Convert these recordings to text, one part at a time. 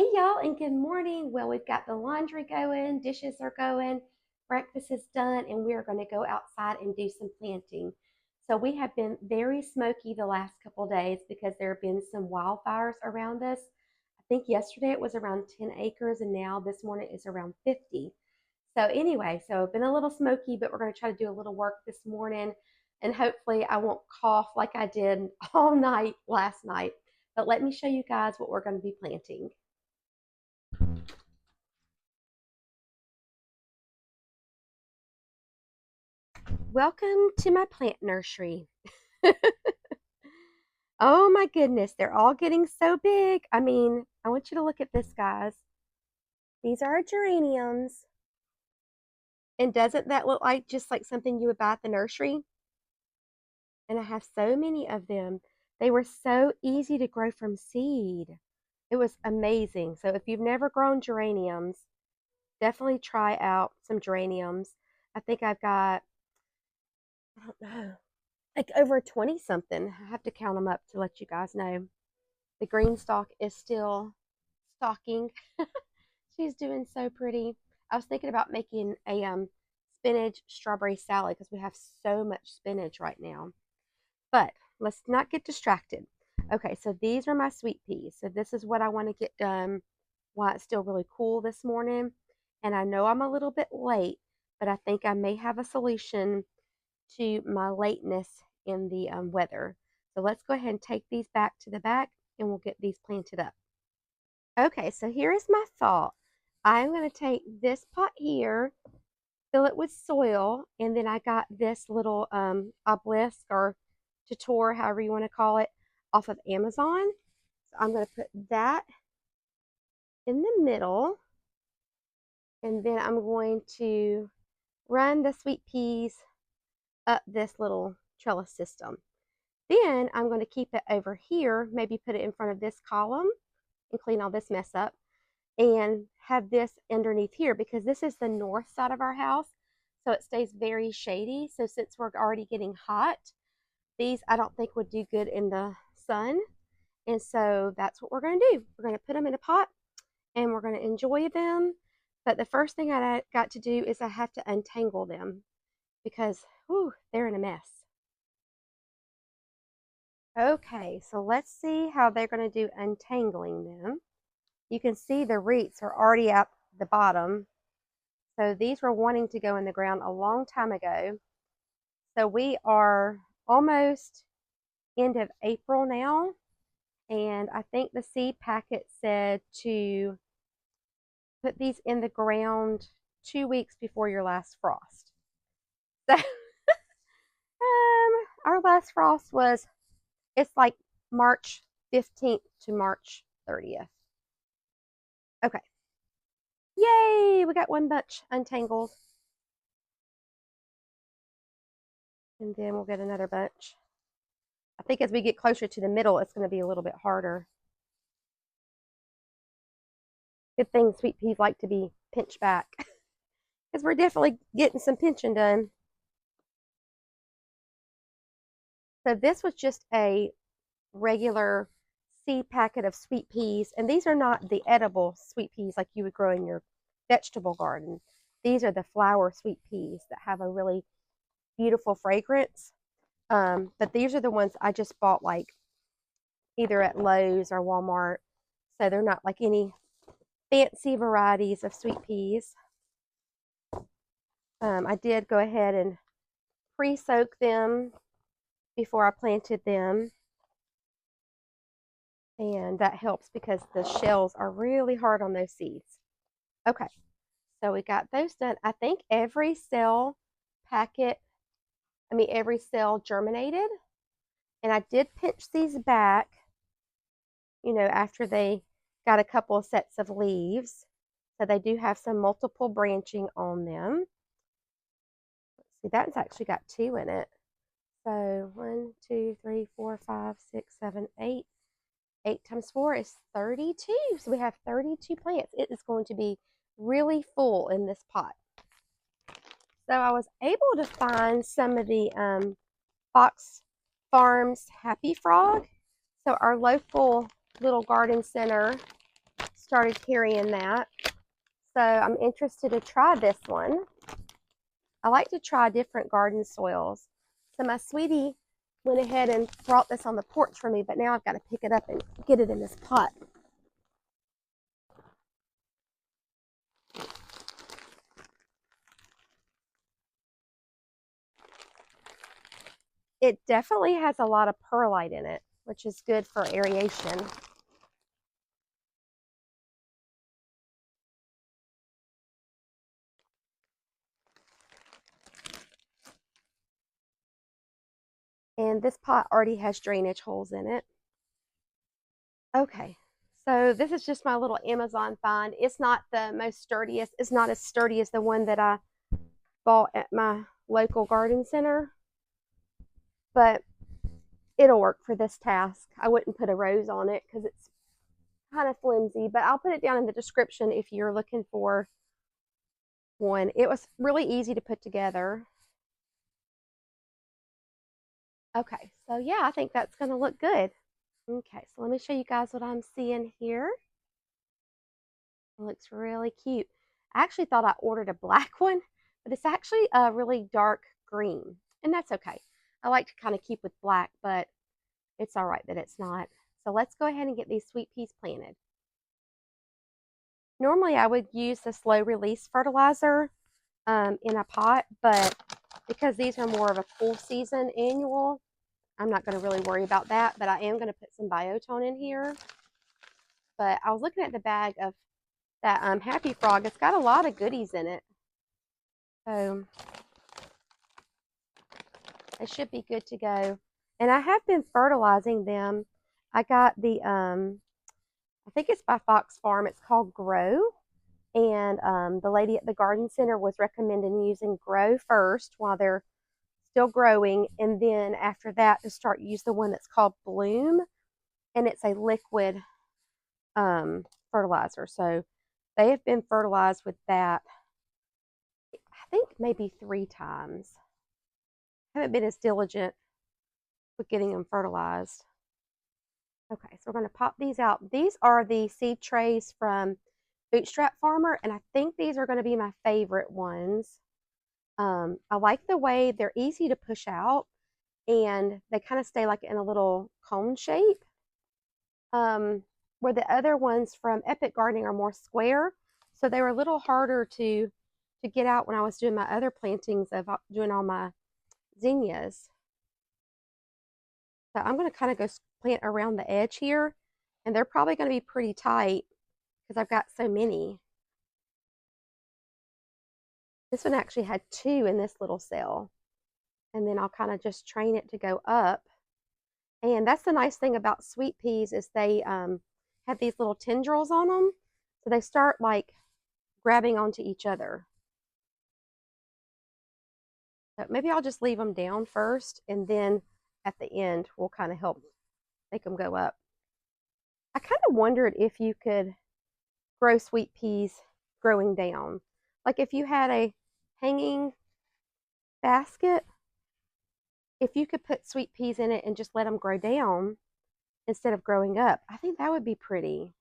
Hey y'all, and good morning. Well, we've got the laundry going, dishes are going, breakfast is done, and we are going to go outside and do some planting. So we have been very smoky the last couple days because there have been some wildfires around us. I think yesterday it was around 10 acres, and now this morning it's around 50. So anyway, so I've been a little smoky, but we're going to try to do a little work this morning, and hopefully I won't cough like I did all night last night. But let me show you guys what we're going to be planting. Welcome to my plant nursery. Oh my goodness, they're all getting so big. I mean, I want you to look at this, guys. These are geraniums. And doesn't that look like just like something you would buy at the nursery? And I have so many of them. They were so easy to grow from seed. It was amazing. So if you've never grown geraniums, definitely try out some geraniums. I think I've got, I don't know, like over 20 something. I have to count them up to let you guys know. The Greenstalk is still stalking. She's doing so pretty. I was thinking about making a spinach strawberry salad because we have so much spinach right now. But let's not get distracted. Okay, so these are my sweet peas. So this is what I want to get done while it's still really cool this morning. And I know I'm a little bit late, but I think I may have a solution to my lateness in the weather. So let's go ahead and take these back to the back and we'll get these planted up. Okay, so here is my thought. I'm going to take this pot here, fill it with soil, and then I got this little obelisk or tutor, however you want to call it, off of Amazon. So I'm going to put that in the middle, and then I'm going to run the sweet peas up this little trellis system. Then I'm going to keep it over here, maybe put it in front of this column and clean all this mess up, and have this underneath here because this is the north side of our house, so it stays very shady. So since we're already getting hot, these I don't think would do good in the sun, and so that's what we're going to do. We're going to put them in a pot and we're going to enjoy them. But the first thing I got to do is I have to untangle them because whew, they're in a mess. Okay, so let's see how they're going to do untangling them. You can see the roots are already at the bottom. So these were wanting to go in the ground a long time ago. So we are almost end of April now. And I think the seed packet said to put these in the ground 2 weeks before your last frost. So our last frost was, it's like March 15th to March 30th. Okay. Yay, we got one bunch untangled. And then we'll get another bunch. I think as we get closer to the middle, it's going to be a little bit harder. Good thing sweet peas like to be pinched back because we're definitely getting some pinching done. So this was just a regular seed packet of sweet peas, and these are not the edible sweet peas like you would grow in your vegetable garden. These are the flower sweet peas that have a really beautiful fragrance. But these are the ones I just bought like either at Lowe's or Walmart. So they're not like any fancy varieties of sweet peas. I did go ahead and pre-soak them before I planted them. And that helps because the shells are really hard on those seeds. Okay, so we got those done. I think every cell germinated. And I did pinch these back, after they got a couple of sets of leaves. So they do have some multiple branching on them. Let's see, that's actually got 2 in it. So 1, 2, 3, 4, 5, 6, 7, 8. 8 times 4 is 32. So we have 32 plants. It is going to be really full in this pot. So I was able to find some of the Fox Farms Happy Frog. So our local little garden center started carrying that. So I'm interested to try this one. I like to try different garden soils. So my sweetie went ahead and brought this on the porch for me, but now I've got to pick it up and get it in this pot. It definitely has a lot of perlite in it, which is good for aeration. And this pot already has drainage holes in it. Okay, so this is just my little Amazon find. It's not the most sturdiest. It's not as sturdy as the one that I bought at my local garden center, but it'll work for this task. I wouldn't put a rose on it because it's kind of flimsy, but I'll put it down in the description if you're looking for one. It was really easy to put together. Okay, so yeah, I think that's going to look good. Okay, so let me show you guys what I'm seeing here. It looks really cute. I actually thought I ordered a black one, but it's actually a really dark green, and that's okay. I like to kind of keep with black, but it's all right that it's not. So let's go ahead and get these sweet peas planted. Normally I would use the slow release fertilizer in a pot, but because these are more of a cool season annual, I'm not going to really worry about that, but I am going to put some biotone in here. But I was looking at the bag of that Happy Frog. It's got a lot of goodies in it. So it should be good to go. And I have been fertilizing them. I got the, I think it's by Fox Farm. It's called Grow. And the lady at the garden center was recommending using Grow first while they're still growing. And then after that, to start use the one that's called Bloom. And it's a liquid fertilizer. So they have been fertilized with that, I think maybe 3 times. I haven't been as diligent with getting them fertilized. Okay, so we're going to pop these out. These are the seed trays from Bootstrap Farmer, and I think these are going to be my favorite ones. I like the way they're easy to push out, and they kind of stay like in a little cone shape. Where the other ones from Epic Gardening are more square, so they were a little harder to get out when I was doing my other plantings of doing all my zinnias. So I'm going to kind of go plant around the edge here, and they're probably going to be pretty tight because I've got so many. This one actually had 2 in this little cell, and then I'll kind of just train it to go up. And that's the nice thing about sweet peas is they have these little tendrils on them, so they start like grabbing onto each other. So maybe I'll just leave them down first, and then at the end we'll kind of help make them go up. I kind of wondered if you could grow sweet peas growing down. Like if you had a hanging basket, if you could put sweet peas in it and just let them grow down instead of growing up, I think that would be pretty.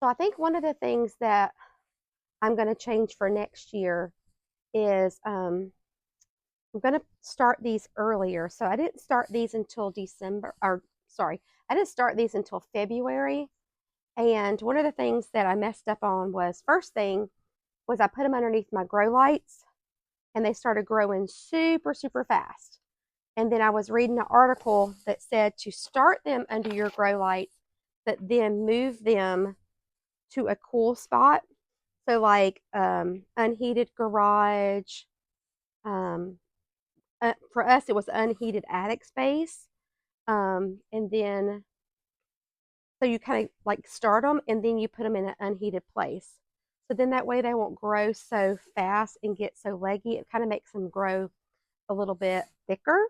So I think one of the things that I'm going to change for next year is I'm going to start these earlier. So I didn't start these until December, or sorry, I didn't start these until February. And one of the things that I messed up on was, first thing was I put them underneath my grow lights, and they started growing super, super fast. And then I was reading an article that said to start them under your grow lights, but then move them to a cool spot. So like unheated garage. For us, it was unheated attic space. And then, so you kind of like start them and then you put them in an unheated place. So then that way they won't grow so fast and get so leggy. It kind of makes them grow a little bit thicker.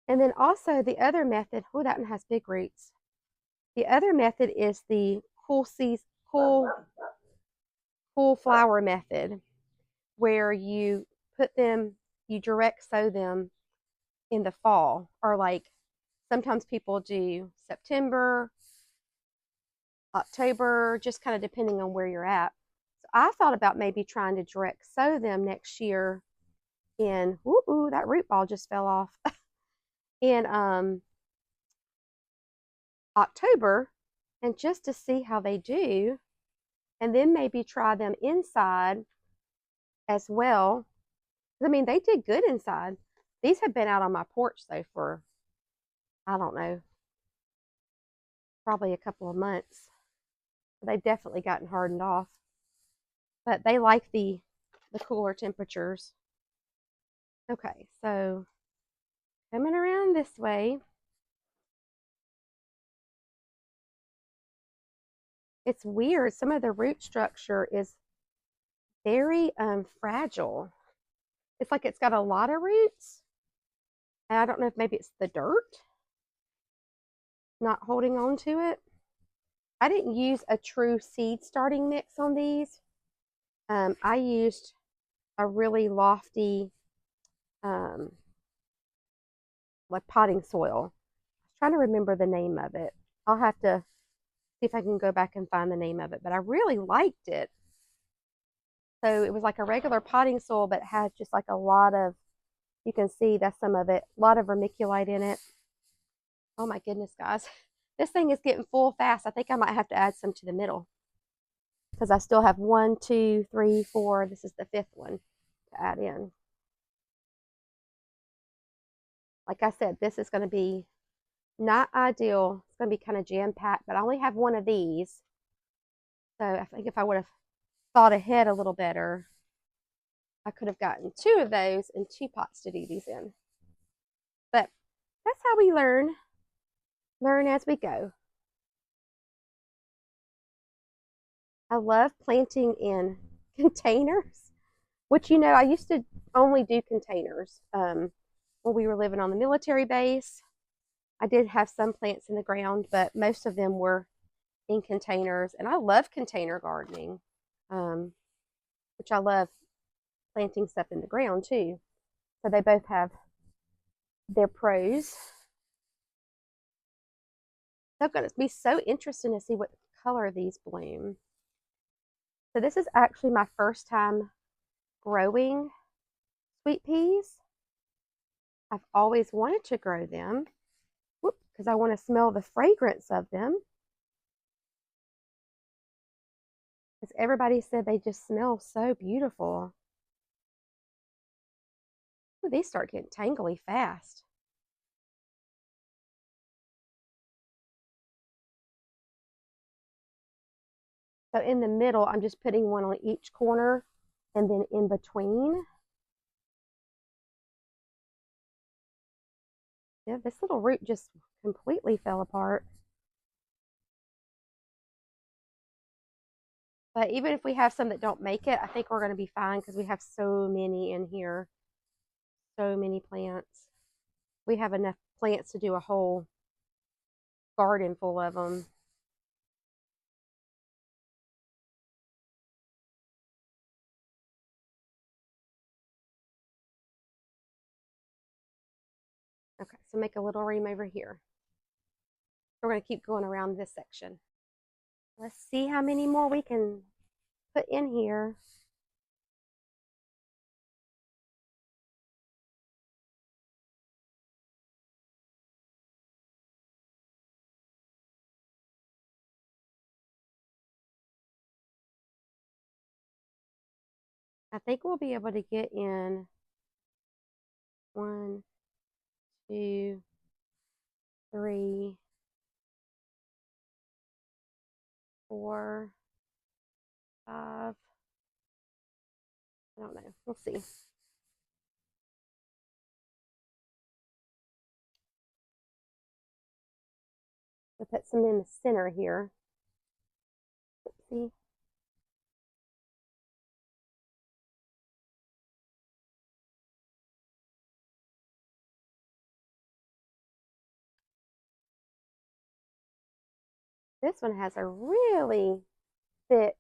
And then also the other method, oh, that one has big roots. The other method is the cool flower method, where you put them you direct sow them in the fall, or like sometimes people do September, October, just kind of depending on where you're at. So I thought about maybe trying to direct sow them next year in, ooh, that root ball just fell off, in October, and just to see how they do, and then maybe try them inside as well. I mean, they did good inside. These have been out on my porch though for, I don't know, probably a couple of months. They've definitely gotten hardened off, but they like the cooler temperatures. Okay, so coming around this way, it's weird. Some of the root structure is very fragile. It's like it's got a lot of roots. And I don't know if maybe it's the dirt not holding on to it. I didn't use a true seed starting mix on these. I used a really lofty like potting soil. I was trying to remember the name of it. I'll have to see if I can go back and find the name of it, but I really liked it. So it was like a regular potting soil, but it had just like a lot of, you can see that's some of it, a lot of vermiculite in it. Oh my goodness, guys. This thing is getting full fast. I think I might have to add some to the middle because I still have 1, 2, 3, 4. This is the 5th one to add in. Like I said, this is going to be not ideal. It's going to be kind of jam-packed, but I only have one of these. So I think if I would have thought ahead a little better, I could have gotten 2 of those and 2 pots to do these in. But that's how we learn as we go. I love planting in containers, which, you know, I used to only do containers when we were living on the military base. I did have some plants in the ground, but most of them were in containers. And I love container gardening, which I love planting stuff in the ground too. So they both have their pros. So it's going to be so interesting to see what color these bloom. So this is actually my first time growing sweet peas. I've always wanted to grow them because I want to smell the fragrance of them. Because everybody said they just smell so beautiful. Ooh, these start getting tangly fast. So in the middle, I'm just putting one on each corner, and then in between. Yeah, this little root just completely fell apart. But even if we have some that don't make it, I think we're going to be fine because we have so many in here. So many plants. We have enough plants to do a whole garden full of them. Okay, so make a little ream over here. We're going to keep going around this section. Let's see how many more we can put in here. I think we'll be able to get in 1, 2, 3, 4, 5. I don't know. We'll see. We'll put some in the center here. Oopsie. This one has a really thick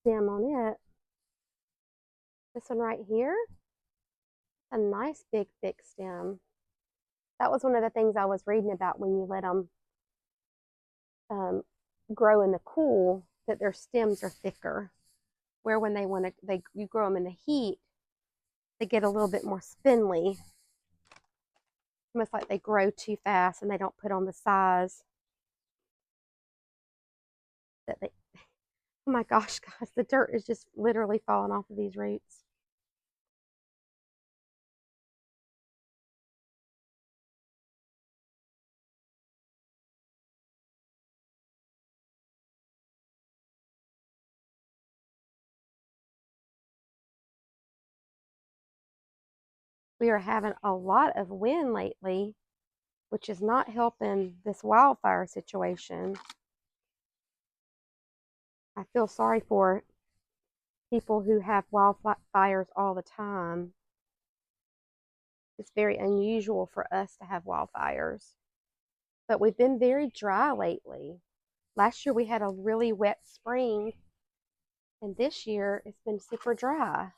stem on it. This one right here, A nice big thick stem. That was one of the things I was reading about when you let them grow in the cool, that their stems are thicker. Where when you grow them in the heat, they get a little bit more spindly. Almost like they grow too fast and they don't put on the size that they. Oh my gosh, guys, the dirt is just literally falling off of these roots. We are having a lot of wind lately, which is not helping this wildfire situation. I feel sorry for people who have wildfires all the time. It's very unusual for us to have wildfires. But we've been very dry lately. Last year we had a really wet spring, and this year it's been super dry.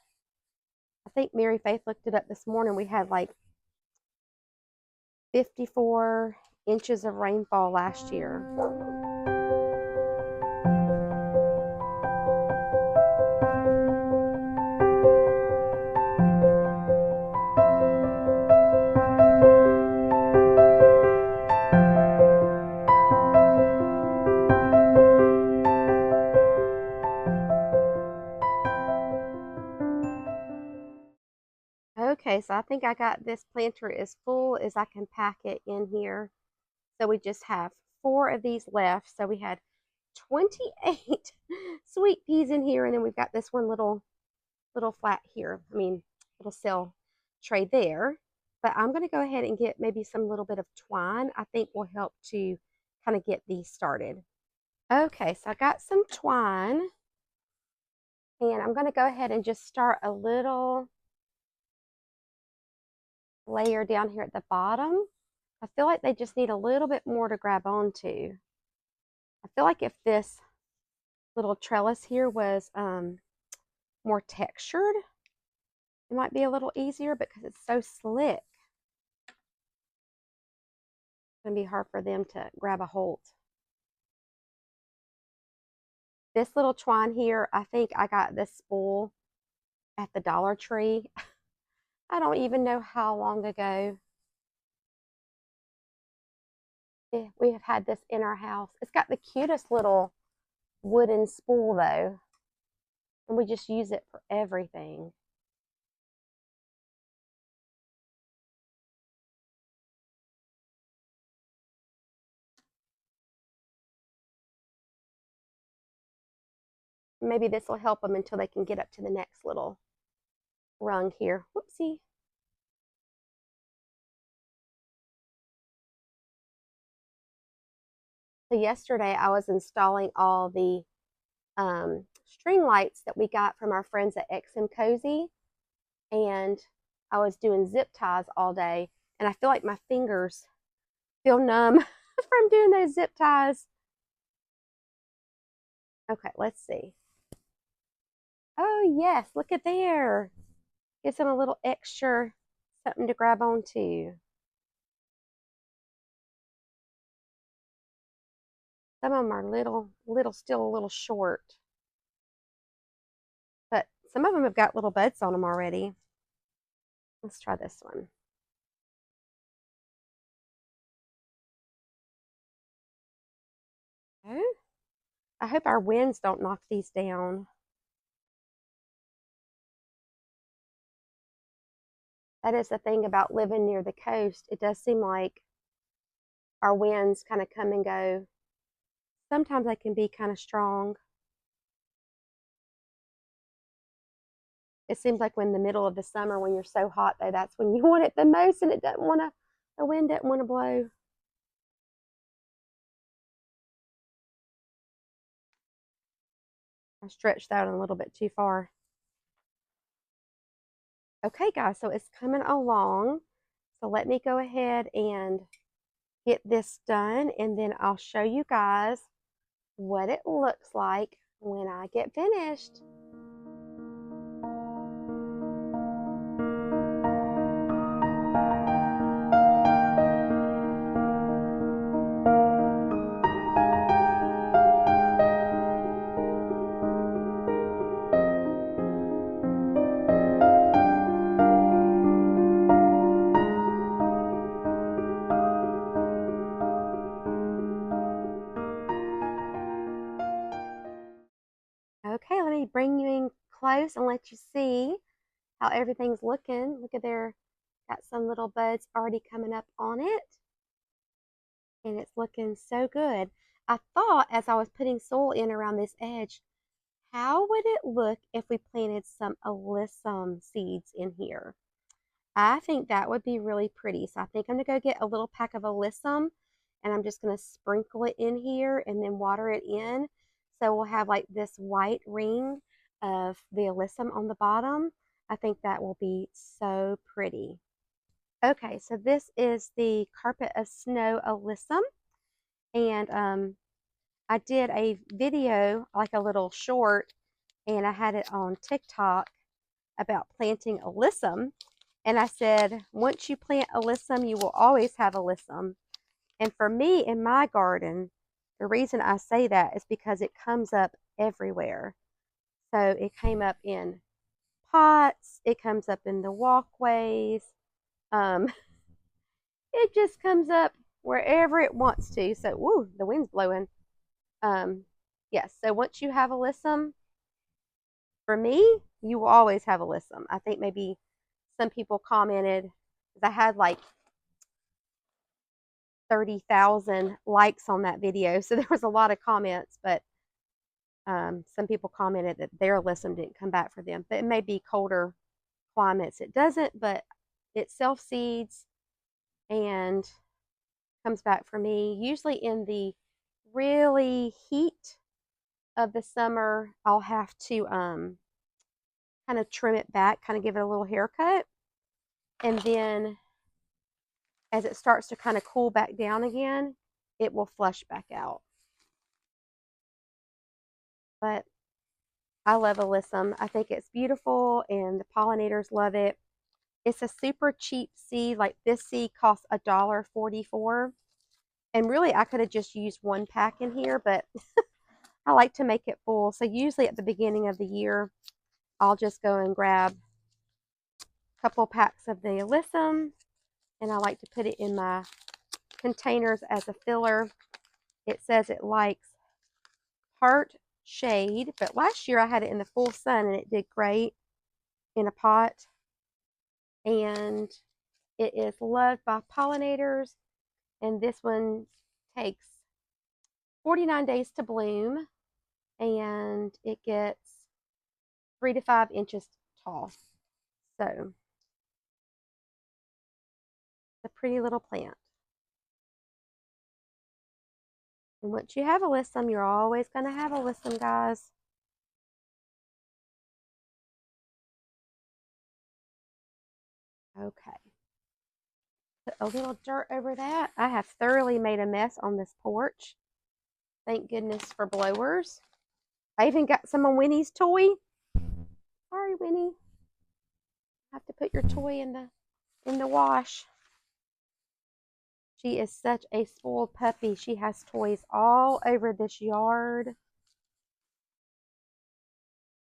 I think Mary Faith looked it up this morning. We had like 54 inches of rainfall last year. Okay, so I think I got this planter as full as I can pack it in here. So we just have 4 of these left. So we had 28 sweet peas in here, and then we've got this one little flat here. I mean, little cell tray there. But I'm going to go ahead and get maybe some little bit of twine. I think will help to kind of get these started. Okay, so I got some twine, and I'm going to go ahead and just start a little layer down here at the bottom. I feel like they just need a little bit more to grab onto. I feel like if this little trellis here was more textured, it might be a little easier, because it's so slick. It's going to be hard for them to grab a hold. This little twine here, I think I got this spool at the Dollar Tree. I don't even know how long ago. We have had this in our house. It's got the cutest little wooden spool though, and we just use it for everything. Maybe this will help them until they can get up to the next little rung here. Whoopsie. So yesterday I was installing all the string lights that we got from our friends at Cosy, and I was doing zip ties all day, and I feel like my fingers feel numb from doing those zip ties. Okay, let's see. Oh yes, look at there. Gives them a little extra something to grab onto. Some of them are still a little short. But some of them have got little buds on them already. Let's try this one. Oh, I hope our winds don't knock these down. That is the thing about living near the coast. It does seem like our winds kind of come and go. Sometimes they can be kind of strong. It seems like when the middle of the summer, when you're so hot though, that's when you want it the most, and the wind doesn't want to blow. I stretched that a little bit too far. Okay, guys, so it's coming along. So let me go ahead and get this done, and then I'll show you guys what it looks like when I get finished. close and let you see how everything's looking. Look at there, got some little buds already coming up on it, and it's looking so good. I thought as I was putting soil in around this edge, how would it look if we planted some alyssum seeds in here? I think that would be really pretty. So I think I'm going to go get a little pack of alyssum, and I'm just going to sprinkle it in here and then water it in. So we'll have like this white ring of the alyssum on the bottom. I think that will be so pretty. Okay, so this is the Carpet of Snow alyssum, and I did a video, like a little short, and I had it on TikTok about planting alyssum. And I said, once you plant alyssum, you will always have alyssum. And for me in my garden, the reason I say that is because it comes up everywhere. So it came up in pots, it comes up in the walkways. It just comes up wherever it wants to. So, woo, the wind's blowing. Yes, so once you have alyssum, for me, you will always have alyssum. I think maybe some people commented, because I had like 30,000 likes on that video, so there was a lot of comments, but some people commented that their alyssum didn't come back for them. But it may be colder climates it doesn't, but it self-seeds and comes back for me. Usually in the really heat of the summer, I'll have to kind of trim it back, kind of give it a little haircut. And then as it starts to kind of cool back down again, it will flush back out. But I love alyssum. I think it's beautiful and the pollinators love it. It's a super cheap seed. Like this seed costs $1.44. And really I could have just used one pack in here, but I like to make it full. So usually at the beginning of the year, I'll just go and grab a couple packs of the alyssum, and I like to put it in my containers as a filler. It says it likes part shade, but last year I had it in the full sun and it did great in a pot. And it is loved by pollinators, and this one takes 49 days to bloom, and it gets 3 to 5 inches tall. So it's a pretty little plant. And once you have alyssum, you're always going to have alyssum, guys. Okay. Put a little dirt over that. I have thoroughly made a mess on this porch. Thank goodness for blowers. I even got some of Winnie's toy. Sorry, Winnie. Have to put your toy in the wash. She is such a spoiled puppy. She has toys all over this yard.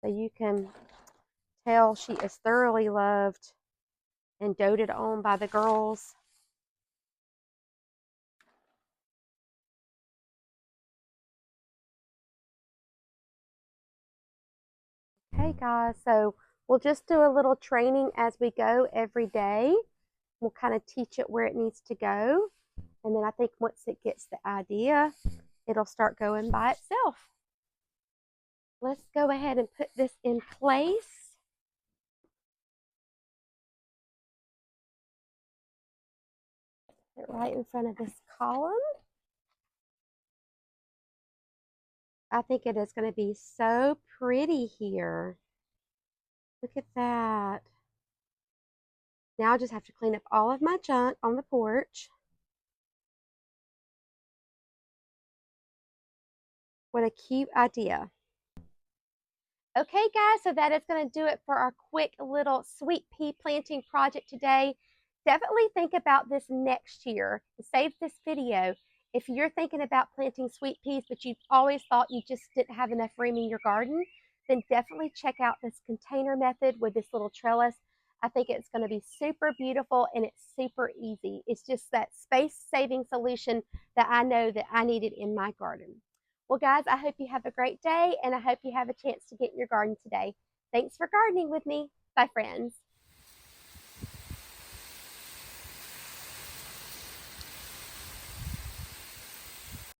So you can tell she is thoroughly loved and doted on by the girls. Okay, guys, so we'll just do a little training as we go every day. We'll kind of teach it where it needs to go. And then I think once it gets the idea, it'll start going by itself. Let's go ahead and put this in place. Put it right in front of this column. I think it is going to be so pretty here. Look at that. Now I just have to clean up all of my junk on the porch. What a cute idea. Okay, guys, so that is going to do it for our quick little sweet pea planting project today. Definitely think about this next year. Save this video. If you're thinking about planting sweet peas, but you've always thought you just didn't have enough room in your garden, then definitely check out this container method with this little trellis. I think it's going to be super beautiful and it's super easy. It's just that space-saving solution that I know that I needed in my garden. Well, guys, I hope you have a great day, and I hope you have a chance to get in your garden today. Thanks for gardening with me. Bye, friends.